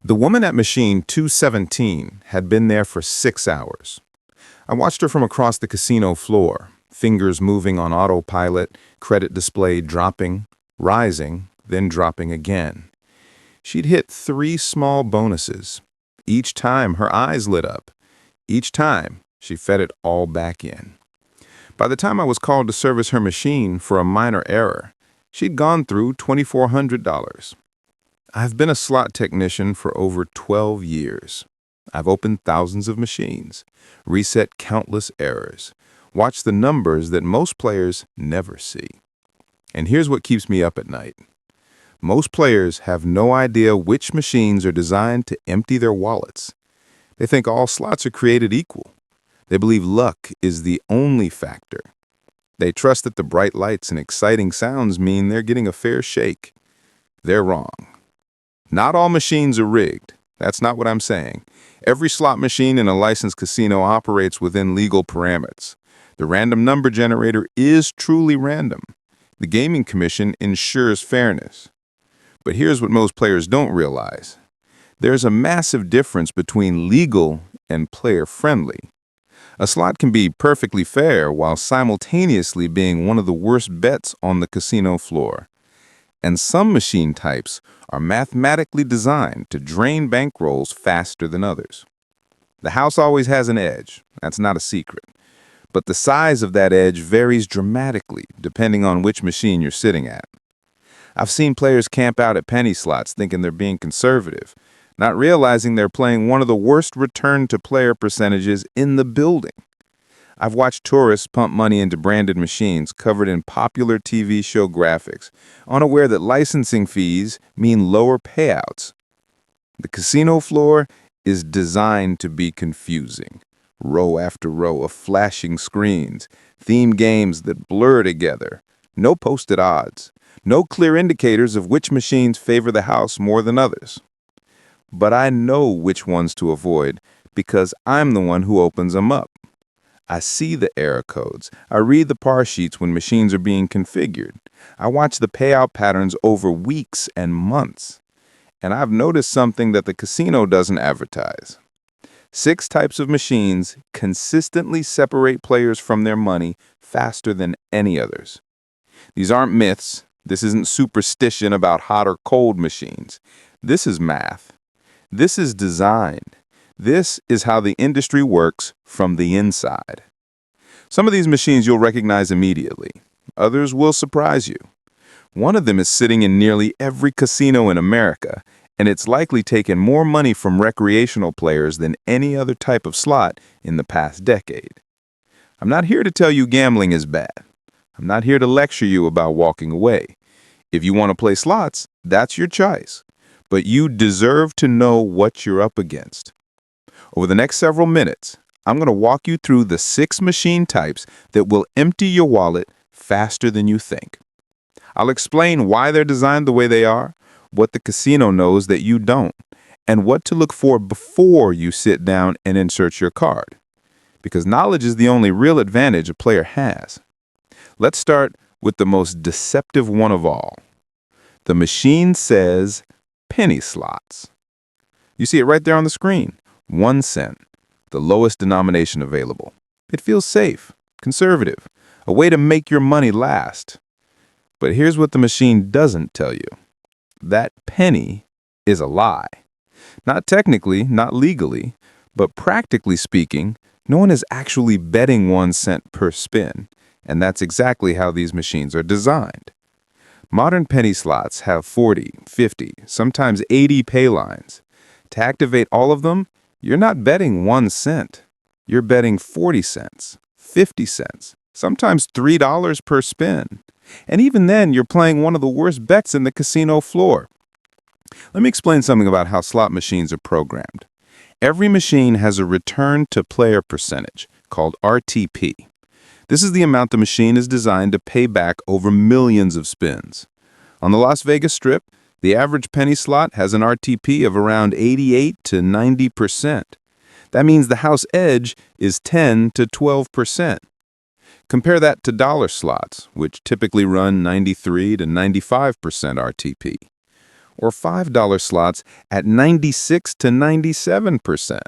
The woman at machine 217 had been there for 6 hours. I watched her from across the casino floor, fingers moving on autopilot, credit display dropping, rising, then dropping again. She'd hit 3 small bonuses. Each time her eyes lit up. Each time she fed it all back in. By the time I was called to service her machine for a minor error, she'd gone through $2,400. I've been a slot technician for over 12 years. I've opened thousands of machines, reset countless errors, watched the numbers that most players never see. And here's what keeps me up at night. Most players have no idea which machines are designed to empty their wallets. They think all slots are created equal. They believe luck is the only factor. They trust that the bright lights and exciting sounds mean they're getting a fair shake. They're wrong. Not all machines are rigged. That's not what I'm saying. Every slot machine in a licensed casino operates within legal parameters. The random number generator is truly random. The Gaming Commission ensures fairness. But here's what most players don't realize. There's a massive difference between legal and player-friendly. A slot can be perfectly fair while simultaneously being one of the worst bets on the casino floor. And some machine types are mathematically designed to drain bankrolls faster than others. The house always has an edge. That's not a secret. But the size of that edge varies dramatically depending on which machine you're sitting at. I've seen players camp out at penny slots thinking they're being conservative, not realizing they're playing one of the worst return-to-player percentages in the building. I've watched tourists pump money into branded machines covered in popular TV show graphics, unaware that licensing fees mean lower payouts. The casino floor is designed to be confusing. Row after row of flashing screens, theme games that blur together, no posted odds, no clear indicators of which machines favor the house more than others. But I know which ones to avoid because I'm the one who opens them up. I see the error codes. I read the par sheets when machines are being configured. I watch the payout patterns over weeks and months. And I've noticed something that the casino doesn't advertise. 6 types of machines consistently separate players from their money faster than any others. These aren't myths. This isn't superstition about hot or cold machines. This is math. This is design. This is how the industry works from the inside. Some of these machines you'll recognize immediately. Others will surprise you. One of them is sitting in nearly every casino in America, and it's likely taken more money from recreational players than any other type of slot in the past decade. I'm not here to tell you gambling is bad. I'm not here to lecture you about walking away. If you want to play slots, that's your choice. But you deserve to know what you're up against. Over the next several minutes, I'm going to walk you through the 6 machine types that will empty your wallet faster than you think. I'll explain why they're designed the way they are, what the casino knows that you don't, and what to look for before you sit down and insert your card. Because knowledge is the only real advantage a player has. Let's start with the most deceptive one of all. The machine says penny slots. You see it right there on the screen. 1 cent, the lowest denomination available. It feels safe, conservative, a way to make your money last. But here's what the machine doesn't tell you. That penny is a lie. Not technically, not legally, but practically speaking, no one is actually betting 1 cent per spin, and that's exactly how these machines are designed. Modern penny slots have 40, 50, sometimes 80 pay lines. To activate all of them, you're not betting 1 cent. You're betting 40 cents, 50 cents, sometimes $3 per spin. And even then, you're playing one of the worst bets in the casino floor. Let me explain something about how slot machines are programmed. Every machine has a return to player percentage, called RTP. This is the amount the machine is designed to pay back over millions of spins. On the Las Vegas Strip, the average penny slot has an RTP of around 88 to 90%. That means the house edge is 10 to 12%. Compare that to dollar slots, which typically run 93 to 95% RTP. or $5 slots at 96 to 97%.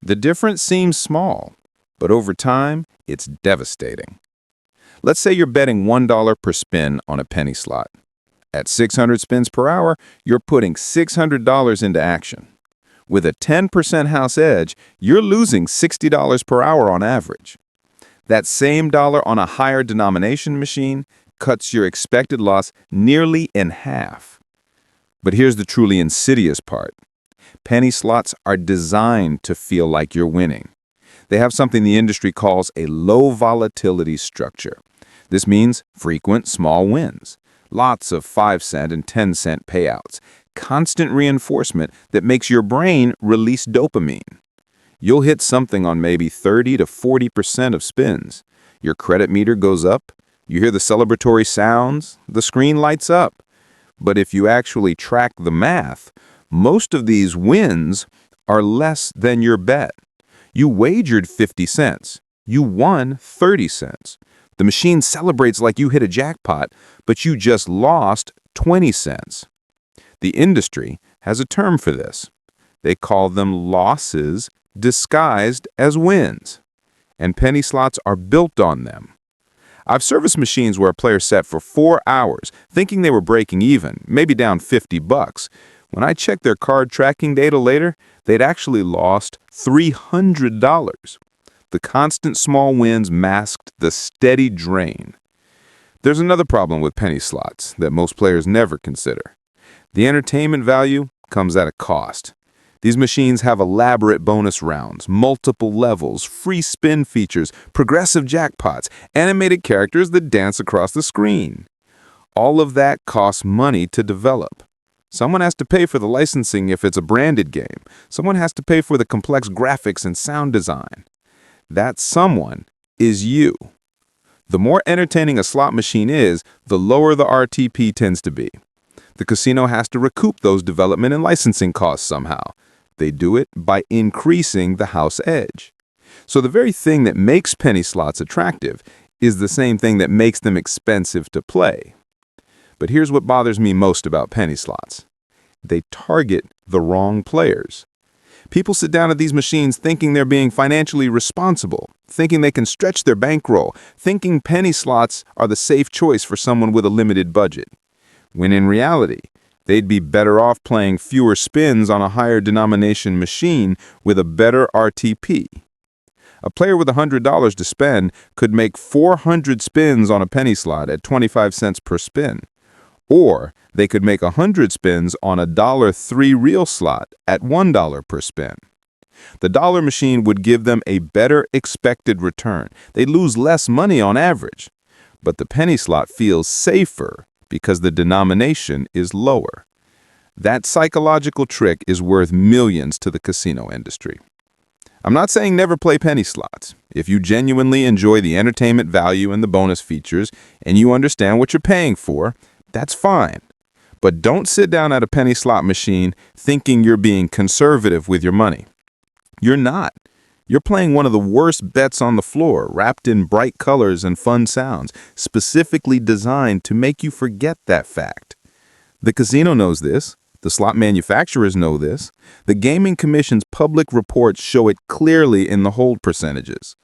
The difference seems small, but over time, it's devastating. Let's say you're betting $1 per spin on a penny slot. At 600 spins per hour, you're putting $600 into action. With a 10% house edge, you're losing $60 per hour on average. That same dollar on a higher denomination machine cuts your expected loss nearly in half. But here's the truly insidious part. Penny slots are designed to feel like you're winning. They have something the industry calls a low volatility structure. This means frequent small wins, lots of 5-cent and 10-cent payouts, constant reinforcement that makes your brain release dopamine. You'll hit something on maybe 30 to 40% of spins. Your credit meter goes up, you hear the celebratory sounds, the screen lights up. But if you actually track the math, most of these wins are less than your bet. You wagered 50 cents. You won 30 cents. The machine celebrates like you hit a jackpot, but you just lost 20 cents. The industry has a term for this. They call them losses disguised as wins. And penny slots are built on them. I've serviced machines where a player sat for 4 hours, thinking they were breaking even, maybe down $50. When I checked their card tracking data later, they'd actually lost $300. The constant small wins masked the steady drain. There's another problem with penny slots that most players never consider. The entertainment value comes at a cost. These machines have elaborate bonus rounds, multiple levels, free spin features, progressive jackpots, animated characters that dance across the screen. All of that costs money to develop. Someone has to pay for the licensing if it's a branded game. Someone has to pay for the complex graphics and sound design. That someone is you. The more entertaining a slot machine is, the lower the RTP tends to be. The casino has to recoup those development and licensing costs somehow. They do it by increasing the house edge. So the very thing that makes penny slots attractive is the same thing that makes them expensive to play. But here's what bothers me most about penny slots. They target the wrong players. People sit down at these machines thinking they're being financially responsible, thinking they can stretch their bankroll, thinking penny slots are the safe choice for someone with a limited budget. When in reality, they'd be better off playing fewer spins on a higher denomination machine with a better RTP. A player with $100 to spend could make 400 spins on a penny slot at 25 cents per spin. Or they could make 100 spins on a $3 real slot at $1 per spin. The dollar machine would give them a better expected return. They lose less money on average. But the penny slot feels safer because the denomination is lower. That psychological trick is worth millions to the casino industry. I'm not saying never play penny slots. If you genuinely enjoy the entertainment value and the bonus features, and you understand what you're paying for, that's fine. But don't sit down at a penny slot machine thinking you're being conservative with your money. You're not. You're playing one of the worst bets on the floor, wrapped in bright colors and fun sounds, specifically designed to make you forget that fact. The casino knows this. The slot manufacturers know this. The Gaming Commission's public reports show it clearly in the hold percentages.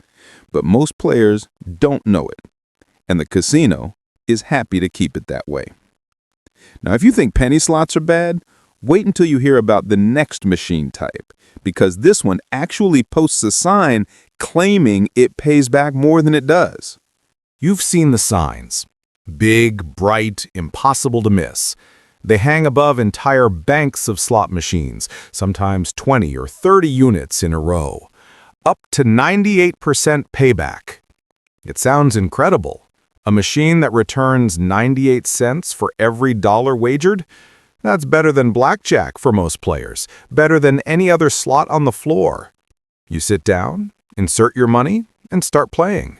But most players don't know it. And the casino is happy to keep it that way. Now, if you think penny slots are bad, wait until you hear about the next machine type, because this one actually posts a sign claiming it pays back more than it does. You've seen the signs. Big, bright, impossible to miss. They hang above entire banks of slot machines, sometimes 20 or 30 units in a row. Up to 98% payback. It sounds incredible. A machine that returns 98 cents for every dollar wagered? That's better than blackjack for most players, better than any other slot on the floor. You sit down, insert your money, and start playing.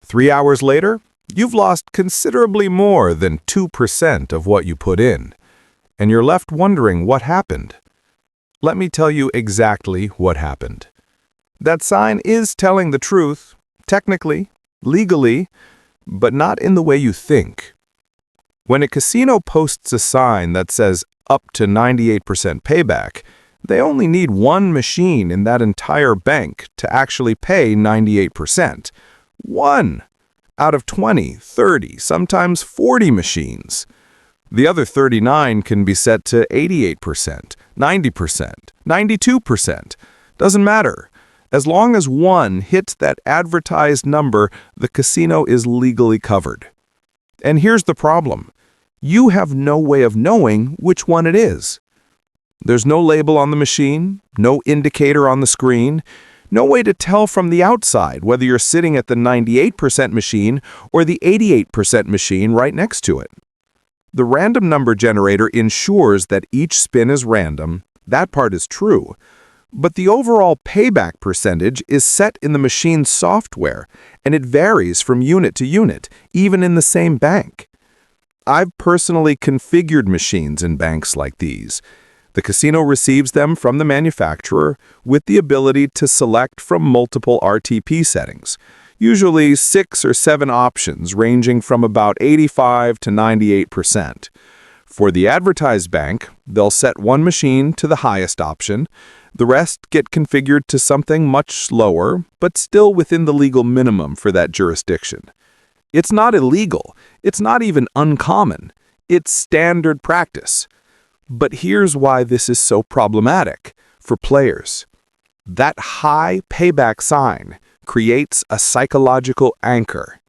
3 hours later, you've lost considerably more than 2% of what you put in, and you're left wondering what happened. Let me tell you exactly what happened. That sign is telling the truth, technically, legally, but not in the way you think. When a casino posts a sign that says up to 98% payback, they only need one machine in that entire bank to actually pay 98%. One out of 20, 30, sometimes 40 machines. The other 39 can be set to 88%, 90%, 92%. Doesn't matter. As long as one hits that advertised number, the casino is legally covered. And here's the problem. You have no way of knowing which one it is. There's no label on the machine, no indicator on the screen, no way to tell from the outside whether you're sitting at the 98% machine or the 88% machine right next to it. The random number generator ensures that each spin is random. That part is true. But the overall payback percentage is set in the machine's software, and it varies from unit to unit, even in the same bank. I've personally configured machines in banks like these. The casino receives them from the manufacturer with the ability to select from multiple RTP settings, usually 6 or 7 options ranging from about 85 to 98%. For the advertised bank, they'll set one machine to the highest option. The rest get configured to something much lower, but still within the legal minimum for that jurisdiction. It's not illegal. It's not even uncommon. It's standard practice. But here's why this is so problematic for players. That high payback sign creates a psychological anchor.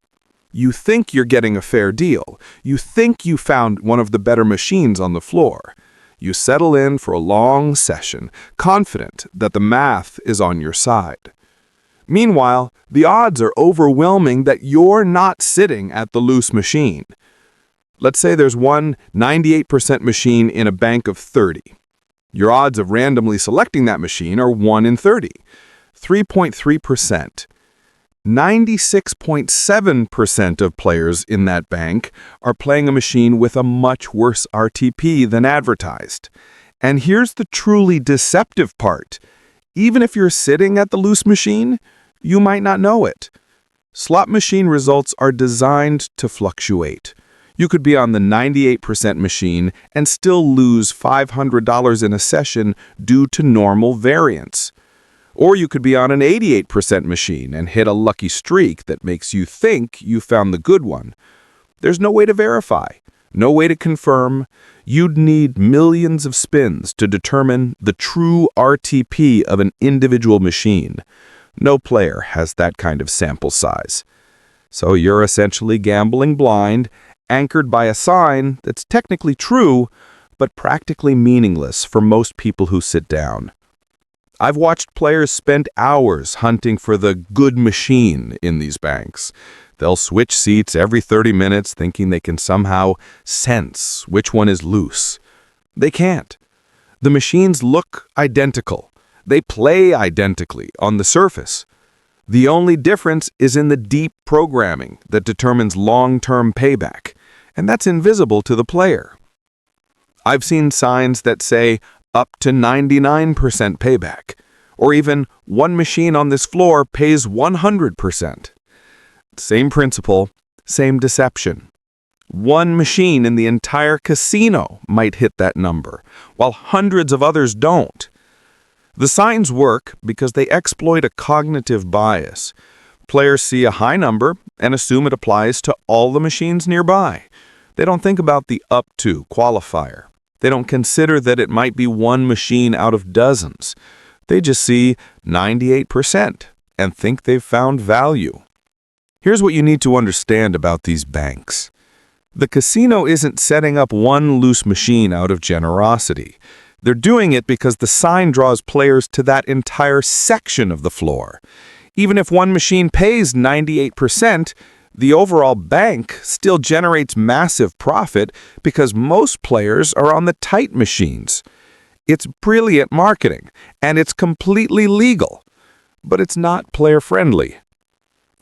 You think you're getting a fair deal. You think you found one of the better machines on the floor. You settle in for a long session, confident that the math is on your side. Meanwhile, the odds are overwhelming that you're not sitting at the loose machine. Let's say there's one 98% machine in a bank of 30. Your odds of randomly selecting that machine are 1 in 30, 3.3%. 96.7% of players in that bank are playing a machine with a much worse RTP than advertised. And here's the truly deceptive part. Even if you're sitting at the loose machine, you might not know it. Slot machine results are designed to fluctuate. You could be on the 98% machine and still lose $500 in a session due to normal variance. Or you could be on an 88% machine and hit a lucky streak that makes you think you found the good one. There's no way to verify, no way to confirm. You'd need millions of spins to determine the true RTP of an individual machine. No player has that kind of sample size. So you're essentially gambling blind, anchored by a sign that's technically true, but practically meaningless for most people who sit down. I've watched players spend hours hunting for the good machine in these banks. They'll switch seats every 30 minutes thinking they can somehow sense which one is loose. They can't. The machines look identical. They play identically on the surface. The only difference is in the deep programming that determines long-term payback, and that's invisible to the player. I've seen signs that say up to 99% payback, or even one machine on this floor pays 100%. Same principle, same deception. One machine in the entire casino might hit that number, while hundreds of others don't. The signs work because they exploit a cognitive bias. Players see a high number and assume it applies to all the machines nearby. They don't think about the up to qualifier. They don't consider that it might be one machine out of dozens. They just see 98% and think they've found value. Here's what you need to understand about these banks. The casino isn't setting up one loose machine out of generosity. They're doing it because the sign draws players to that entire section of the floor. Even if one machine pays 98%, the overall bank still generates massive profit because most players are on the tight machines. It's brilliant marketing, and it's completely legal, but it's not player-friendly.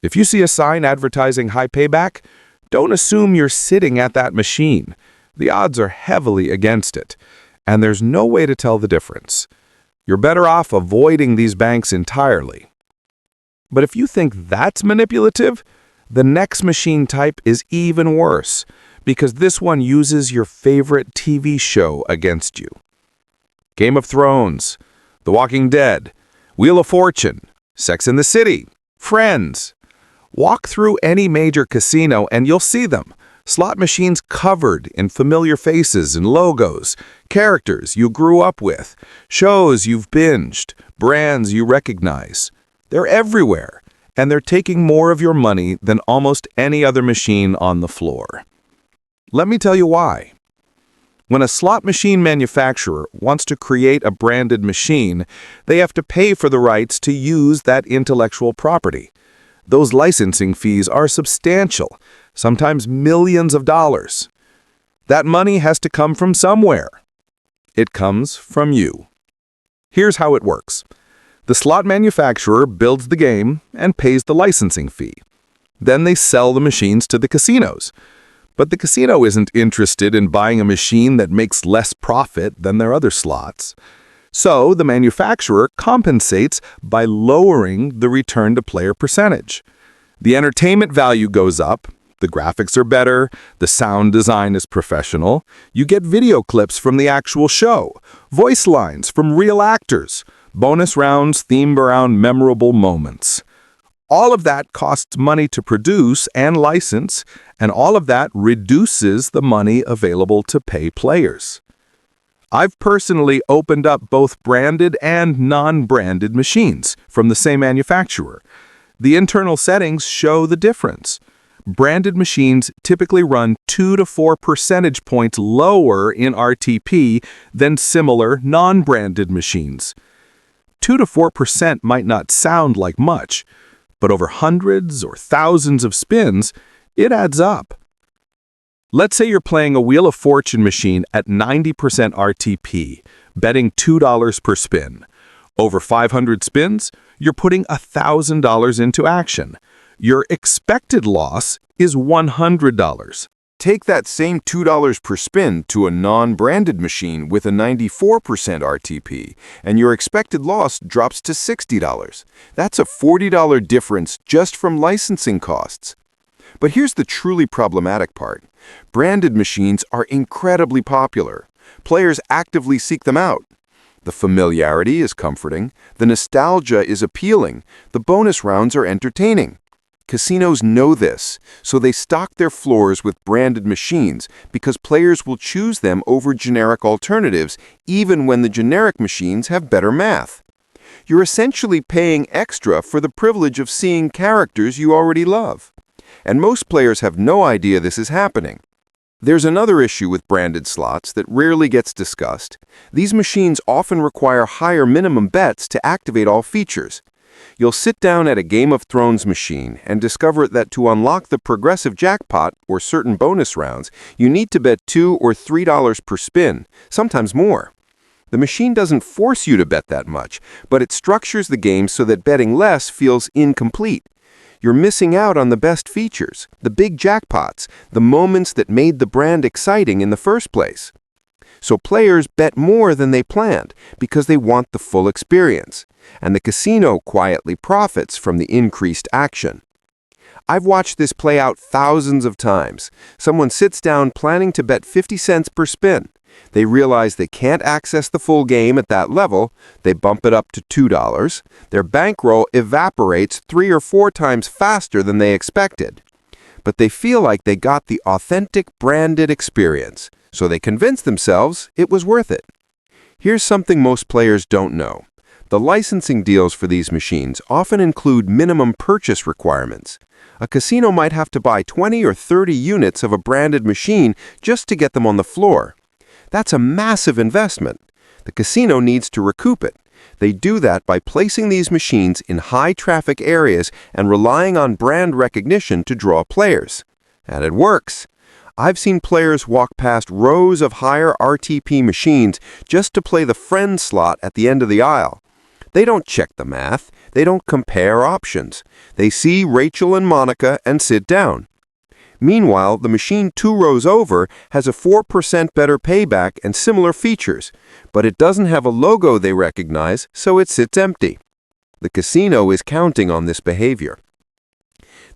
If you see a sign advertising high payback, don't assume you're sitting at that machine. The odds are heavily against it, and there's no way to tell the difference. You're better off avoiding these banks entirely. But if you think that's manipulative, the next machine type is even worse, because this one uses your favorite TV show against you. Game of Thrones, The Walking Dead, Wheel of Fortune, Sex and the City, Friends. Walk through any major casino and you'll see them. Slot machines covered in familiar faces and logos, characters you grew up with, shows you've binged, brands you recognize. They're everywhere, and they're taking more of your money than almost any other machine on the floor. Let me tell you why. When a slot machine manufacturer wants to create a branded machine, they have to pay for the rights to use that intellectual property. Those licensing fees are substantial, sometimes millions of dollars. That money has to come from somewhere. It comes from you. Here's how it works. The slot manufacturer builds the game and pays the licensing fee. Then they sell the machines to the casinos. But the casino isn't interested in buying a machine that makes less profit than their other slots. So the manufacturer compensates by lowering the return-to-player percentage. The entertainment value goes up, the graphics are better, the sound design is professional, you get video clips from the actual show, voice lines from real actors, bonus rounds themed around memorable moments. All of that costs money to produce and license, and all of that reduces the money available to pay players. I've personally opened up both branded and non-branded machines from the same manufacturer. The internal settings show the difference. Branded machines typically run 2 to 4 percentage points lower in RTP than similar non-branded machines. 2 to 4% might not sound like much, but over hundreds or thousands of spins, it adds up. Let's say you're playing a Wheel of Fortune machine at 90% RTP, betting $2 per spin. Over 500 spins, you're putting $1,000 into action. Your expected loss is $100. Take that same $2 per spin to a non-branded machine with a 94% RTP, and your expected loss drops to $60. That's a $40 difference just from licensing costs. But here's the truly problematic part. Branded machines are incredibly popular. Players actively seek them out. The familiarity is comforting, the nostalgia is appealing, the bonus rounds are entertaining. Casinos know this, so they stock their floors with branded machines because players will choose them over generic alternatives even when the generic machines have better math. You're essentially paying extra for the privilege of seeing characters you already love. And most players have no idea this is happening. There's another issue with branded slots that rarely gets discussed. These machines often require higher minimum bets to activate all features. You'll sit down at a Game of Thrones machine and discover that to unlock the progressive jackpot or certain bonus rounds, you need to bet $2 or $3 per spin, sometimes more. The machine doesn't force you to bet that much, but it structures the game so that betting less feels incomplete. You're missing out on the best features, the big jackpots, the moments that made the brand exciting in the first place. So players bet more than they planned because they want the full experience, and the casino quietly profits from the increased action. I've watched this play out thousands of times. Someone sits down planning to bet 50 cents per spin. They realize they can't access the full game at that level. They bump it up to $2. Their bankroll evaporates 3 or 4 times faster than they expected. But they feel like they got the authentic branded experience, so they convince themselves it was worth it. Here's something most players don't know. The licensing deals for these machines often include minimum purchase requirements. A casino might have to buy 20 or 30 units of a branded machine just to get them on the floor. That's a massive investment. The casino needs to recoup it. They do that by placing these machines in high-traffic areas and relying on brand recognition to draw players. And it works. I've seen players walk past rows of higher RTP machines just to play the friend slot at the end of the aisle. They don't check the math. They don't compare options. They see Rachel and Monica and sit down. Meanwhile, the machine 2 rows over has a 4% better payback and similar features, but it doesn't have a logo they recognize, so it sits empty. The casino is counting on this behavior.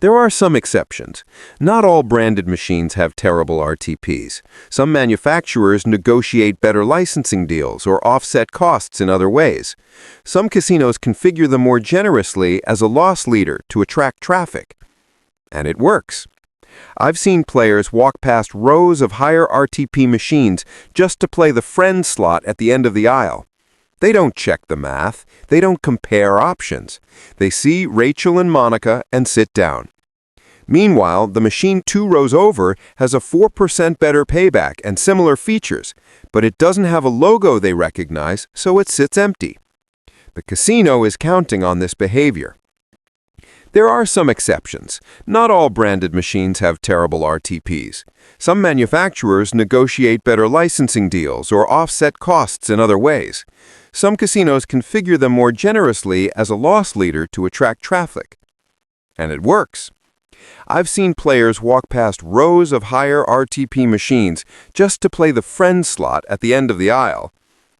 There are some exceptions. Not all branded machines have terrible RTPs. Some manufacturers negotiate better licensing deals or offset costs in other ways. Some casinos configure them more generously as a loss leader to attract traffic. And it works. I've seen players walk past rows of higher RTP machines just to play the friend slot at the end of the aisle. They don't check the math. They don't compare options. They see Rachel and Monica and sit down. Meanwhile, the machine 2 rows over has a 4% better payback and similar features, but it doesn't have a logo they recognize, so it sits empty. The casino is counting on this behavior. There are some exceptions. Not all branded machines have terrible RTPs. Some manufacturers negotiate better licensing deals or offset costs in other ways. Some casinos configure them more generously as a loss leader to attract traffic. And it works. I've seen players walk past rows of higher RTP machines just to play the friend slot at the end of the aisle.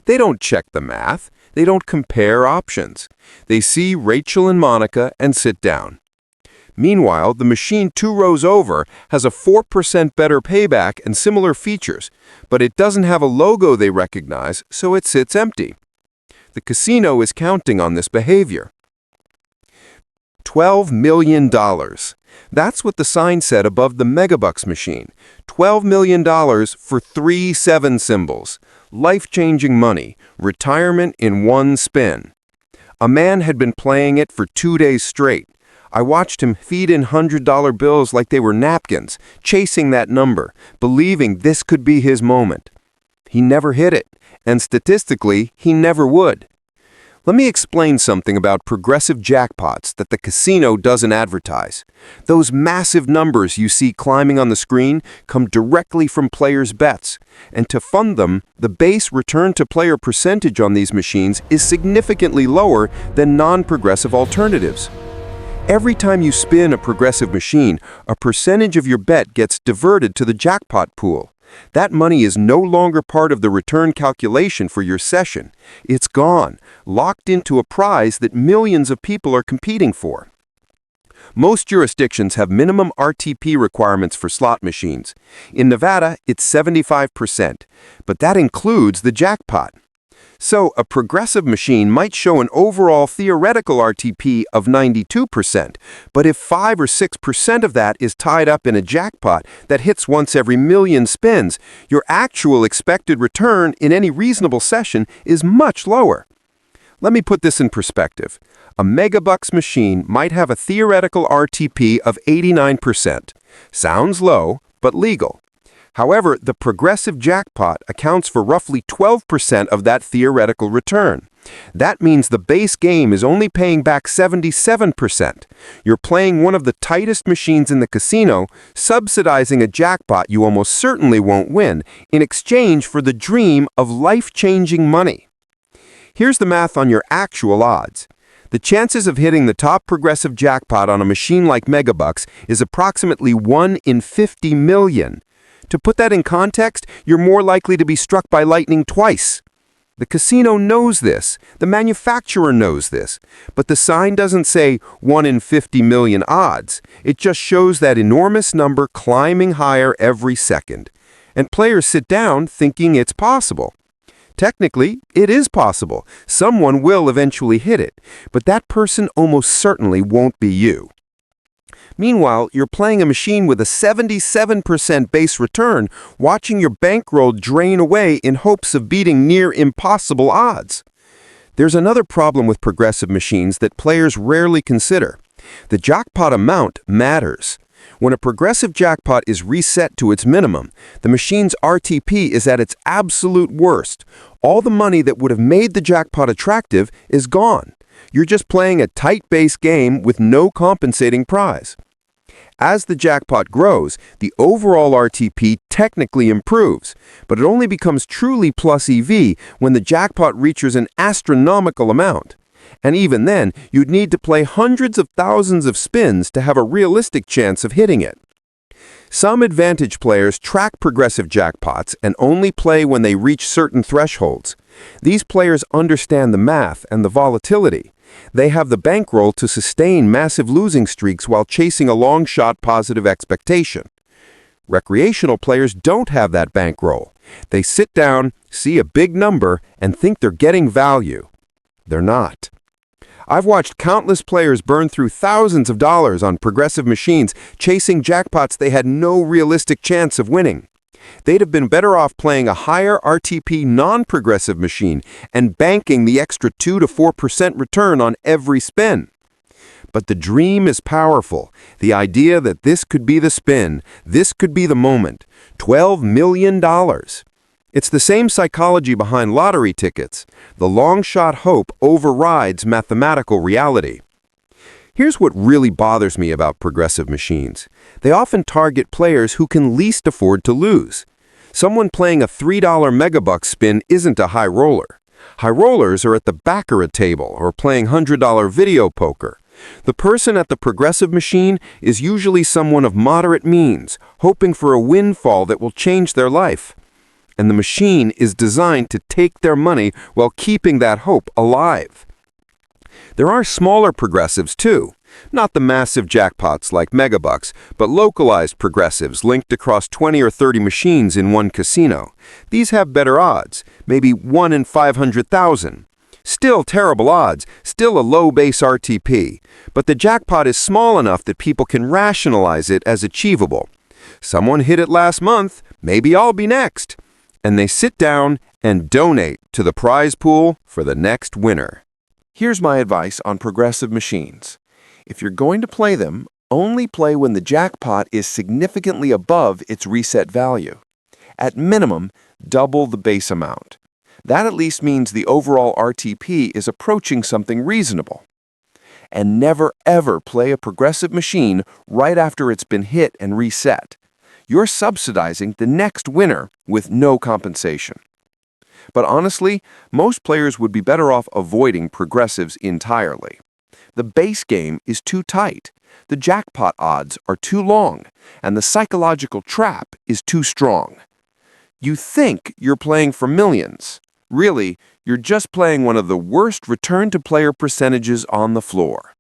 They don't check the math. They don't compare options. They see Rachel and Monica and sit down. Meanwhile, the machine 2 rows over has a 4% better payback and similar features, but it doesn't have a logo they recognize, so it sits empty. The casino is counting on this behavior. $12 million. That's what the sign said above the Megabucks machine. $12 million for 3 7 symbols. Life-changing money. Retirement in one spin. A man had been playing it for 2 days straight. I watched him feed in $100 bills like they were napkins, chasing that number, believing this could be his moment. He never hit it, and statistically, he never would. Let me explain something about progressive jackpots that the casino doesn't advertise. Those massive numbers you see climbing on the screen come directly from players' bets, and to fund them, the base return-to-player percentage on these machines is significantly lower than non-progressive alternatives. Every time you spin a progressive machine, a percentage of your bet gets diverted to the jackpot pool. That money is no longer part of the return calculation for your session. It's gone, locked into a prize that millions of people are competing for. Most jurisdictions have minimum RTP requirements for slot machines. In Nevada, it's 75%, but that includes the jackpot. So, a progressive machine might show an overall theoretical RTP of 92%, but if 5 or 6% of that is tied up in a jackpot that hits once every million spins, your actual expected return in any reasonable session is much lower. Let me put this in perspective. A Megabucks machine might have a theoretical RTP of 89%. Sounds low, but legal. However, the progressive jackpot accounts for roughly 12% of that theoretical return. That means the base game is only paying back 77%. You're playing one of the tightest machines in the casino, subsidizing a jackpot you almost certainly won't win, in exchange for the dream of life-changing money. Here's the math on your actual odds. The chances of hitting the top progressive jackpot on a machine like Megabucks is approximately 1 in 50 million. To put that in context, you're more likely to be struck by lightning twice. The casino knows this. The manufacturer knows this. But the sign doesn't say 1 in 50 million odds. It just shows that enormous number climbing higher every second. And players sit down thinking it's possible. Technically, it is possible. Someone will eventually hit it. But that person almost certainly won't be you. Meanwhile, you're playing a machine with a 77% base return, watching your bankroll drain away in hopes of beating near impossible odds. There's another problem with progressive machines that players rarely consider. The jackpot amount matters. When a progressive jackpot is reset to its minimum, the machine's RTP is at its absolute worst. All the money that would have made the jackpot attractive is gone. You're just playing a tight base game with no compensating prize. As the jackpot grows, the overall RTP technically improves, but it only becomes truly plus EV when the jackpot reaches an astronomical amount. And even then, you'd need to play hundreds of thousands of spins to have a realistic chance of hitting it. Some advantage players track progressive jackpots and only play when they reach certain thresholds. These players understand the math and the volatility. They have the bankroll to sustain massive losing streaks while chasing a long-shot positive expectation. Recreational players don't have that bankroll. They sit down, see a big number, and think they're getting value. They're not. I've watched countless players burn through thousands of dollars on progressive machines, chasing jackpots they had no realistic chance of winning. They'd have been better off playing a higher RTP non-progressive machine and banking the extra 2 to 4% return on every spin. But the dream is powerful. The idea that this could be the spin, this could be the moment. $12 million. It's the same psychology behind lottery tickets. The long-shot hope overrides mathematical reality. Here's what really bothers me about progressive machines. They often target players who can least afford to lose. Someone playing a $3 megabucks spin isn't a high roller. High rollers are at the baccarat table or playing $100 video poker. The person at the progressive machine is usually someone of moderate means, hoping for a windfall that will change their life. And the machine is designed to take their money while keeping that hope alive. There are smaller progressives too, not the massive jackpots like megabucks, but localized progressives linked across 20 or 30 machines in one casino. These have better odds, maybe 1 in 500,000. Still terrible odds, still a low base RTP, but the jackpot is small enough that people can rationalize it as achievable. Someone hit it last month, maybe I'll be next. And they sit down and donate to the prize pool for the next winner. Here's my advice on progressive machines. If you're going to play them, only play when the jackpot is significantly above its reset value. At minimum, double the base amount. That at least means the overall RTP is approaching something reasonable. And never ever play a progressive machine right after it's been hit and reset. You're subsidizing the next winner with no compensation. But honestly, most players would be better off avoiding progressives entirely. The base game is too tight, the jackpot odds are too long, and the psychological trap is too strong. You think you're playing for millions. Really, you're just playing one of the worst return-to-player percentages on the floor.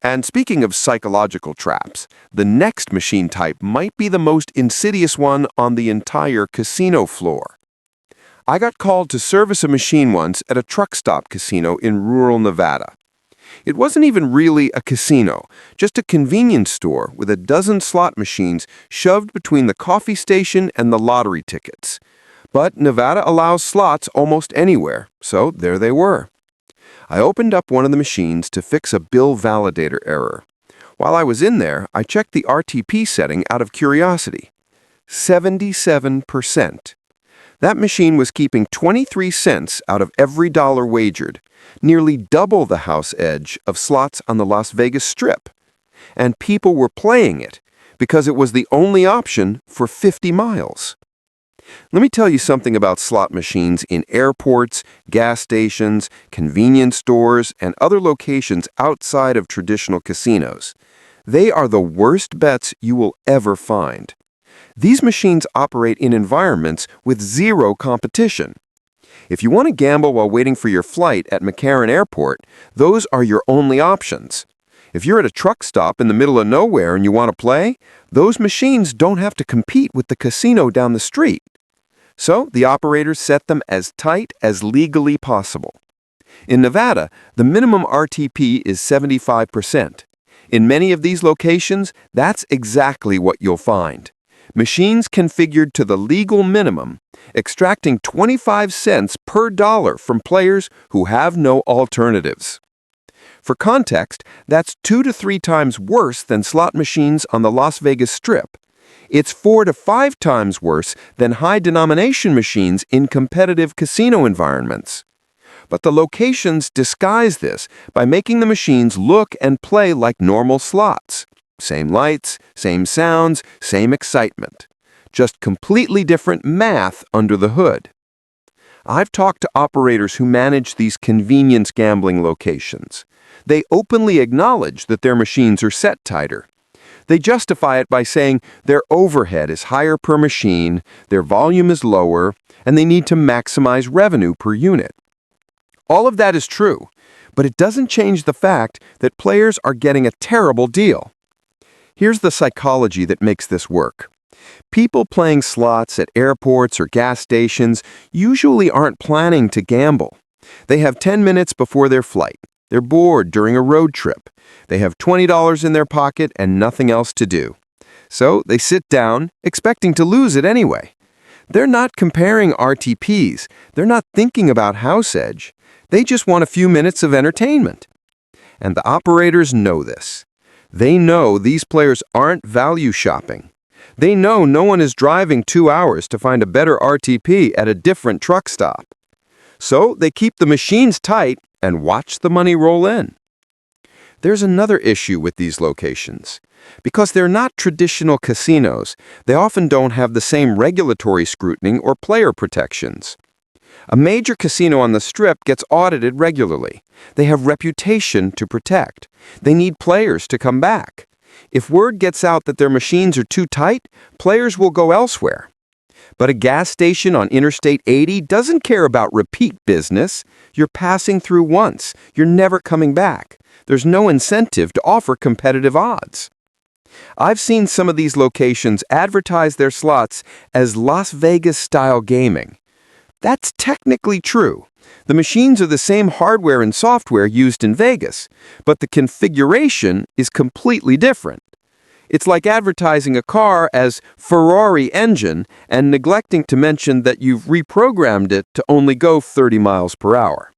And speaking of psychological traps, the next machine type might be the most insidious one on the entire casino floor. I got called to service a machine once at a truck stop casino in rural Nevada. It wasn't even really a casino, just a convenience store with a dozen slot machines shoved between the coffee station and the lottery tickets. But Nevada allows slots almost anywhere, so there they were. I opened up one of the machines to fix a bill validator error. While I was in there, I checked the RTP setting out of curiosity. 77%. That machine was keeping 23 cents out of every dollar wagered, nearly double the house edge of slots on the Las Vegas Strip. And people were playing it because it was the only option for 50 miles. Let me tell you something about slot machines in airports, gas stations, convenience stores, and other locations outside of traditional casinos. They are the worst bets you will ever find. These machines operate in environments with zero competition. If you want to gamble while waiting for your flight at McCarran Airport, those are your only options. If you're at a truck stop in the middle of nowhere and you want to play, those machines don't have to compete with the casino down the street. So the operators set them as tight as legally possible. In Nevada, the minimum RTP is 75%. In many of these locations, that's exactly what you'll find. Machines configured to the legal minimum, extracting 25 cents per dollar from players who have no alternatives. For context, that's 2 to 3 times worse than slot machines on the Las Vegas Strip. It's 4 to 5 times worse than high-denomination machines in competitive casino environments. But the locations disguise this by making the machines look and play like normal slots. Same lights, same sounds, same excitement. Just completely different math under the hood. I've talked to operators who manage these convenience gambling locations. They openly acknowledge that their machines are set tighter. They justify it by saying their overhead is higher per machine, their volume is lower, and they need to maximize revenue per unit. All of that is true, but it doesn't change the fact that players are getting a terrible deal. Here's the psychology that makes this work. People playing slots at airports or gas stations usually aren't planning to gamble. They have 10 minutes before their flight. They're bored during a road trip. They have $20 in their pocket and nothing else to do. So they sit down, expecting to lose it anyway. They're not comparing RTPs. They're not thinking about house edge. They just want a few minutes of entertainment. And the operators know this. They know these players aren't value shopping. They know no one is driving 2 hours to find a better RTP at a different truck stop. So they keep the machines tight and watch the money roll in. There's another issue with these locations. Because they're not traditional casinos, they often don't have the same regulatory scrutiny or player protections. A major casino on the Strip gets audited regularly. They have reputation to protect. They need players to come back. If word gets out that their machines are too tight, players will go elsewhere. But a gas station on Interstate 80 doesn't care about repeat business. You're passing through once. You're never coming back. There's no incentive to offer competitive odds. I've seen some of these locations advertise their slots as Las Vegas-style gaming. That's technically true. The machines are the same hardware and software used in Vegas, but the configuration is completely different. It's like advertising a car as Ferrari engine and neglecting to mention that you've reprogrammed it to only go 30 miles per hour.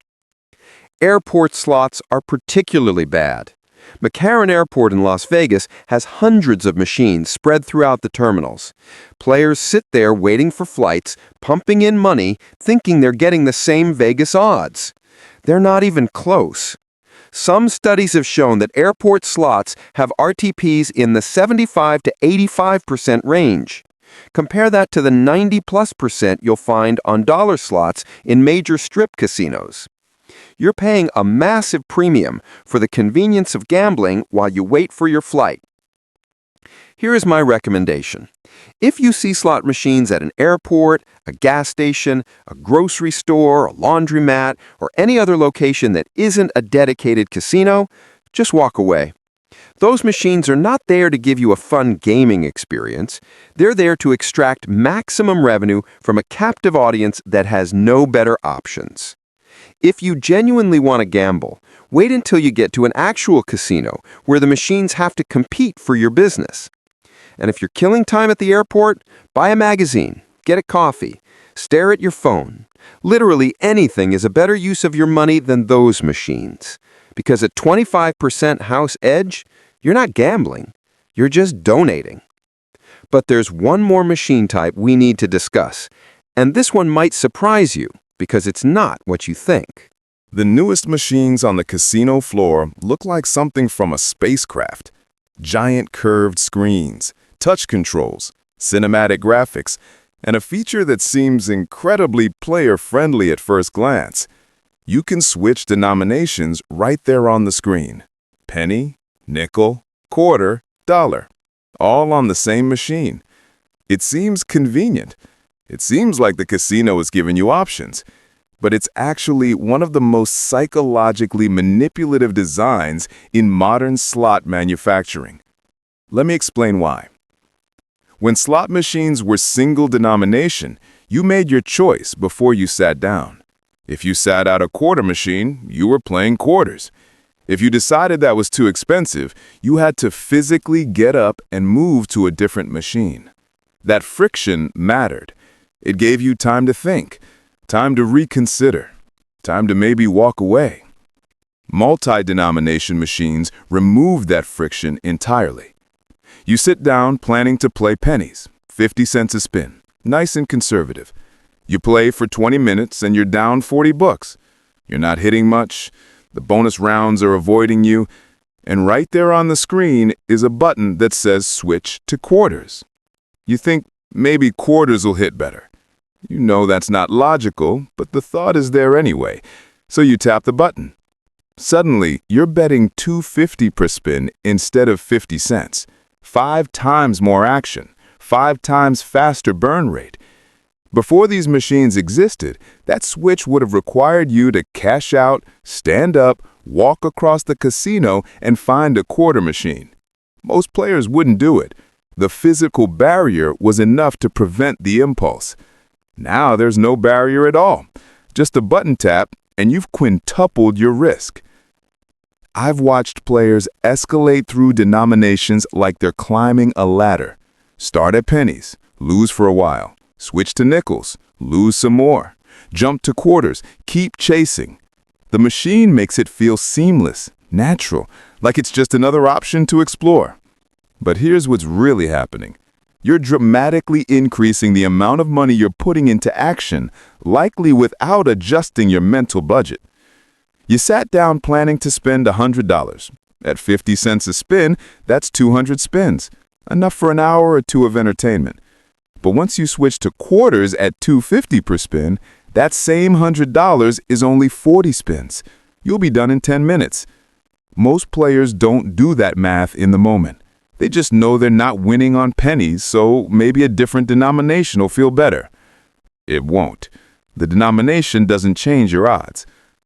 Airport slots are particularly bad. McCarran Airport in Las Vegas has hundreds of machines spread throughout the terminals. Players sit there waiting for flights, pumping in money, thinking they're getting the same Vegas odds. They're not even close. Some studies have shown that airport slots have RTPs in the 75 to 85% range. Compare that to the 90+% you'll find on dollar slots in major strip casinos. You're paying a massive premium for the convenience of gambling while you wait for your flight. Here is my recommendation. If you see slot machines at an airport, a gas station, a grocery store, a laundromat, or any other location that isn't a dedicated casino, just walk away. Those machines are not there to give you a fun gaming experience. They're there to extract maximum revenue from a captive audience that has no better options. If you genuinely want to gamble, wait until you get to an actual casino where the machines have to compete for your business. And if you're killing time at the airport, buy a magazine, get a coffee, stare at your phone. Literally anything is a better use of your money than those machines. Because at 25% house edge, you're not gambling, you're just donating. But there's one more machine type we need to discuss, and this one might surprise you because it's not what you think. The newest machines on the casino floor look like something from a spacecraft. Giant curved screens, touch controls, cinematic graphics, and a feature that seems incredibly player-friendly at first glance. You can switch denominations right there on the screen. Penny, nickel, quarter, dollar, all on the same machine. It seems convenient. It seems like the casino is giving you options, but it's actually one of the most psychologically manipulative designs in modern slot manufacturing. Let me explain why. When slot machines were single denomination, you made your choice before you sat down. If you sat out a quarter machine, you were playing quarters. If you decided that was too expensive, you had to physically get up and move to a different machine. That friction mattered. It gave you time to think, time to reconsider, time to maybe walk away. Multi-denomination machines remove that friction entirely. You sit down planning to play pennies, 50 cents a spin, nice and conservative. You play for 20 minutes and you're down 40 bucks. You're not hitting much, the bonus rounds are avoiding you, and right there on the screen is a button that says switch to quarters. You think maybe quarters will hit better. You know that's not logical, but the thought is there anyway, so you tap the button. Suddenly, you're betting $2.50 per spin instead of 50 cents. 5 times more action, 5 times faster burn rate. Before these machines existed, that switch would have required you to cash out, stand up, walk across the casino, and find a quarter machine. Most players wouldn't do it. The physical barrier was enough to prevent the impulse. Now there's no barrier at all. Just a button tap, and you've quintupled your risk. I've watched players escalate through denominations like they're climbing a ladder. Start at pennies, lose for a while. Switch to nickels, lose some more. Jump to quarters, keep chasing. The machine makes it feel seamless, natural, like it's just another option to explore. But here's what's really happening. You're dramatically increasing the amount of money you're putting into action, likely without adjusting your mental budget. You sat down planning to spend $100. At 50 cents a spin, that's 200 spins, enough for an hour or two of entertainment. But once you switch to quarters at $2.50 per spin, that same $100 is only 40 spins. You'll be done in 10 minutes. Most players don't do that math in the moment. They just know they're not winning on pennies, so maybe a different denomination will feel better. It won't. The denomination doesn't change your odds,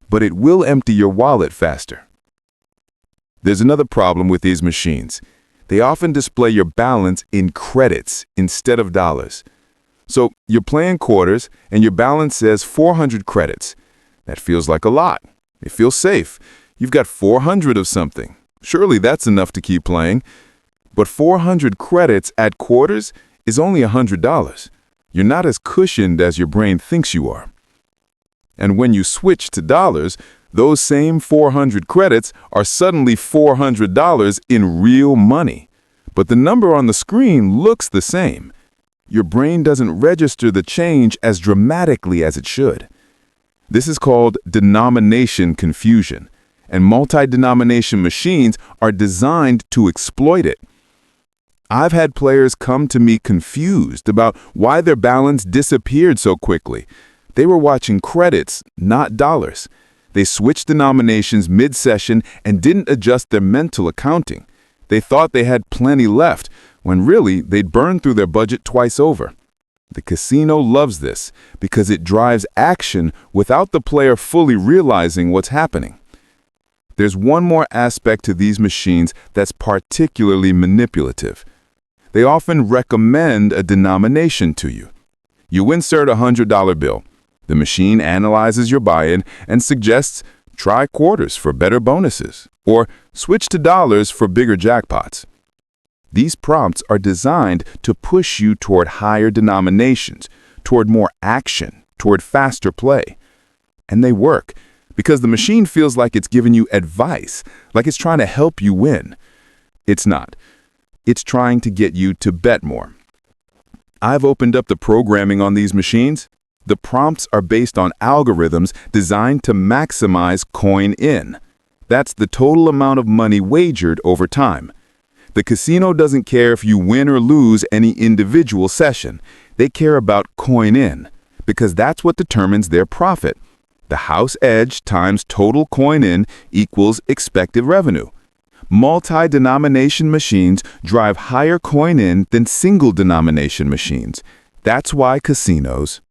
but it will empty your wallet faster. There's another problem with these machines. They often display your balance in credits instead of dollars. So you're playing quarters and your balance says 400 credits. That feels like a lot. It feels safe. You've got 400 of something. Surely that's enough to keep playing. But 400 credits at quarters is only $100. You're not as cushioned as your brain thinks you are. And when you switch to dollars, those same 400 credits are suddenly $400 in real money. But the number on the screen looks the same. Your brain doesn't register the change as dramatically as it should. This is called denomination confusion, and multi-denomination machines are designed to exploit it. I've had players come to me confused about why their balance disappeared so quickly. They were watching credits, not dollars. They switched denominations mid-session and didn't adjust their mental accounting. They thought they had plenty left, when really they'd burned through their budget twice over. The casino loves this because it drives action without the player fully realizing what's happening. There's one more aspect to these machines that's particularly manipulative. They often recommend a denomination to you. You insert a $100 bill. The machine analyzes your buy-in and suggests try quarters for better bonuses or switch to dollars for bigger jackpots. These prompts are designed to push you toward higher denominations, toward more action, toward faster play. And they work because the machine feels like it's giving you advice, like it's trying to help you win. It's not. It's trying to get you to bet more. I've opened up the programming on these machines. The prompts are based on algorithms designed to maximize coin in. That's the total amount of money wagered over time. The casino doesn't care if you win or lose any individual session. They care about coin in, because that's what determines their profit. The house edge times total coin in equals expected revenue. Multi-denomination machines drive higher coin in than single-denomination machines. That's why casinos,